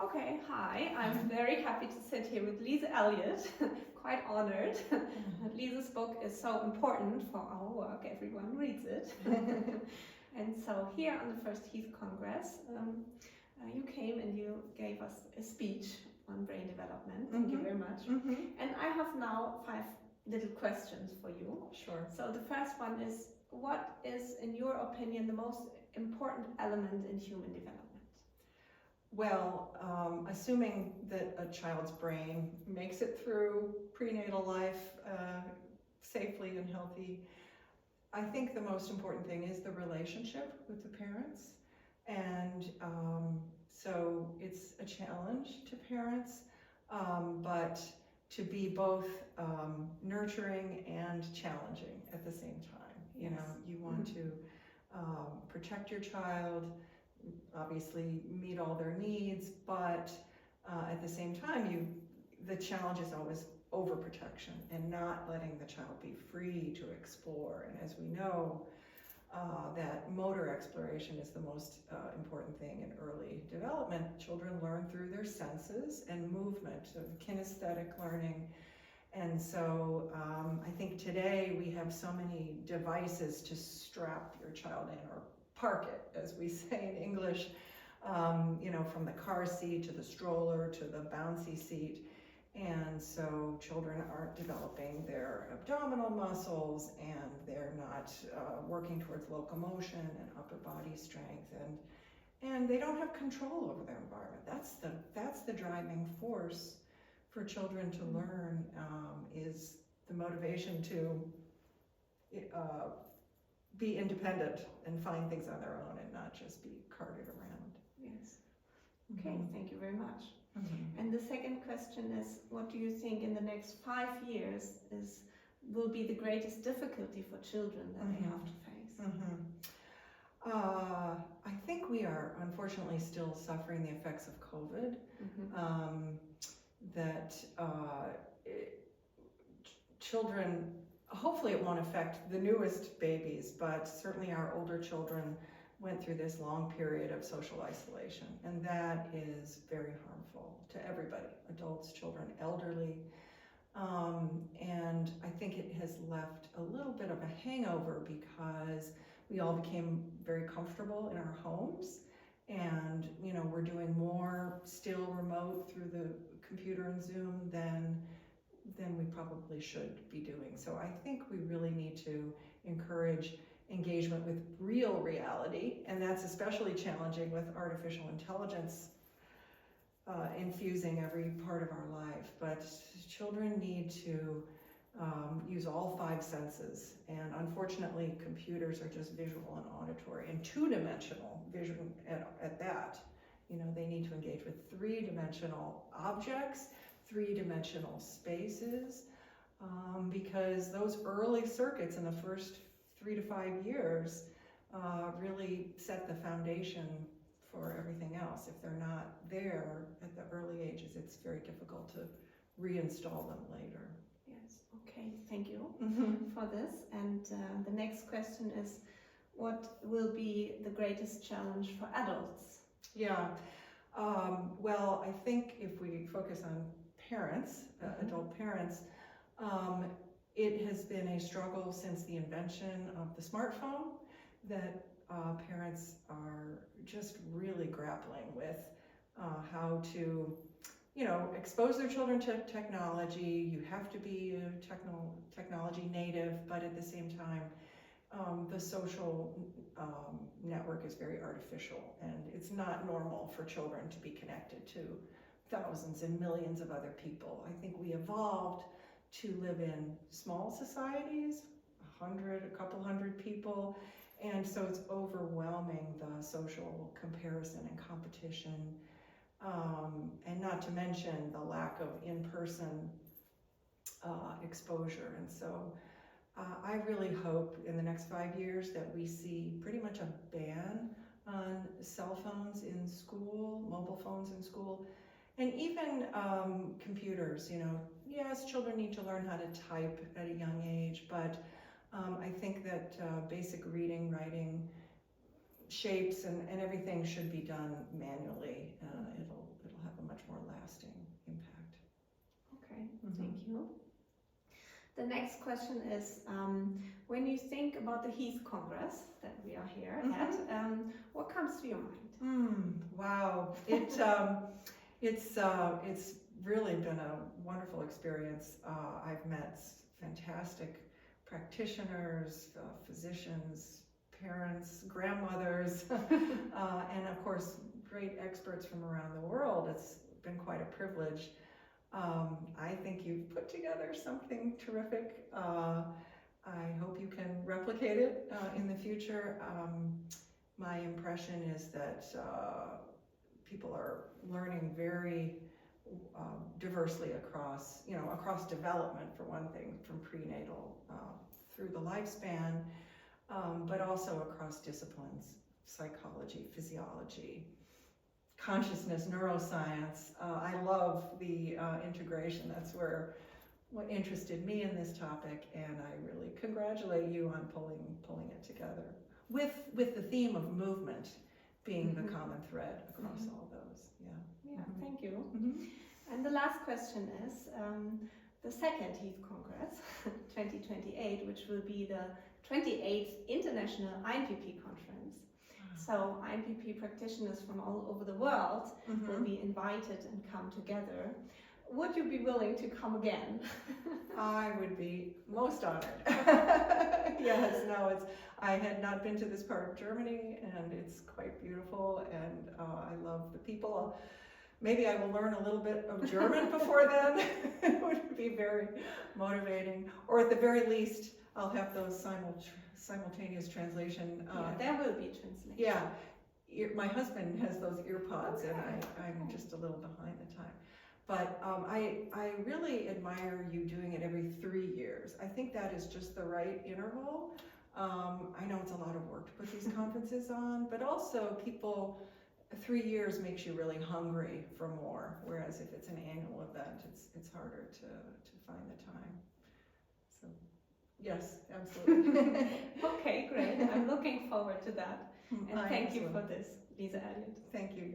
Okay, hi. I'm very happy to sit here with Elise Eliot. Quite honored. Lise's book is so important for our work. Everyone reads it. And so here on the first Heidekongress, you came and you gave us a speech on brain development. Thank you very much. And I have now 5 little questions for you. Sure. So the first one is, what is, in your opinion, the most important element in human development? Well, assuming that a child's brain makes it through prenatal life safely and healthy, I think the most important thing is the relationship with the parents. And so it's a challenge to parents, but to be both nurturing and challenging at the same time. You know, you want to protect your child, obviously meet all their needs, but at the same time, the challenge is always overprotection and not letting the child be free to explore. And as we know, that motor exploration is the most important thing in early development. Children learn through their senses and movement, so kinesthetic learning. And so I think today we have so many devices to strap your child in, or park it, as we say in English, you know, from the car seat to the stroller to the bouncy seat. And so children aren't developing their abdominal muscles, and they're not working towards locomotion and upper body strength, and they don't have control over their environment. That's the driving force for children to learn, is the motivation to be independent and find things on their own and not just be carted around. Yes. Okay, thank you very much. And the second question is, what do you think in the next 5 years will be the greatest difficulty for children that they have to face? I think we are unfortunately still suffering the effects of COVID. Children, hopefully it won't affect the newest babies, but certainly our older children went through this long period of social isolation, and that is very harmful to everybody, adults, children, elderly. And I think it has left a little bit of a hangover because we all became very comfortable in our homes, and you know, we're doing more still remote through the computer and Zoom than we probably should be doing. So I think we really need to encourage engagement with real reality, and that's especially challenging with artificial intelligence infusing every part of our life. But children need to use all 5 senses, and unfortunately computers are just visual and auditory and 2-dimensional vision at that. You know, they need to engage with 3-dimensional objects, 3-dimensional spaces, because those early circuits in the first 3 to 5 years really set the foundation for everything else. If they're not there at the early ages, it's very difficult to reinstall them later. Yes, okay, thank you for this. And the next question is, what will be the greatest challenge for adults? Yeah, well, I think if we focus on parents, adult parents, it has been a struggle since the invention of the smartphone that parents are just really grappling with how to, you know, expose their children to technology. You have to be a technology native, but at the same time, the social network is very artificial, and it's not normal for children to be connected to thousands and millions of other people. I think we evolved to live in small societies, a couple hundred people, and so it's overwhelming, the social comparison and competition, and not to mention the lack of in-person exposure. And so I really hope in the next 5 years that we see pretty much a ban on cell phones in school, mobile phones in school, and even computers. You know, yes, children need to learn how to type at a young age, but I think that basic reading, writing, shapes, and everything should be done manually. It'll have a The next question is, when you think about the Heidekongress that we are here at, what comes to your mind? Wow, it's really been a wonderful experience. I've met fantastic practitioners, physicians, parents, grandmothers, and of course great experts from around the world. It's been quite a privilege. I think you've put together something terrific. I hope you can replicate it in the future. My impression is that people are learning very diversely across development, for one thing, from prenatal through the lifespan, but also across disciplines, psychology, physiology, consciousness, neuroscience. I love the integration. That's what interested me in this topic, and I really congratulate you on pulling it together with the theme of movement being the common thread across all those. Yeah, thank you. And the last question is the second Heidekongress 2028, which will be the 28th International INPP Conference. So INPP practitioners from all over the world will be invited and come together. Would you be willing to come again? I would be most honored. Yes, no, I had not been to this part of Germany, and it's quite beautiful, and I love the people. Maybe I will learn a little bit of German before then. It would be very motivating. Or at the very least, I'll have those simultaneous translation. There will be translation. Yeah, my husband has those ear pods, and I'm just a little behind the time. But I really admire you doing it every 3 years. I think that is just the right interval. I know it's a lot of work to put these conferences on, but also 3 years makes you really hungry for more, whereas if it's an annual event, it's harder to find the time. So, yes, absolutely. Okay, great. I'm looking forward to that. And thank you for this, Elise Eliot. Thank you.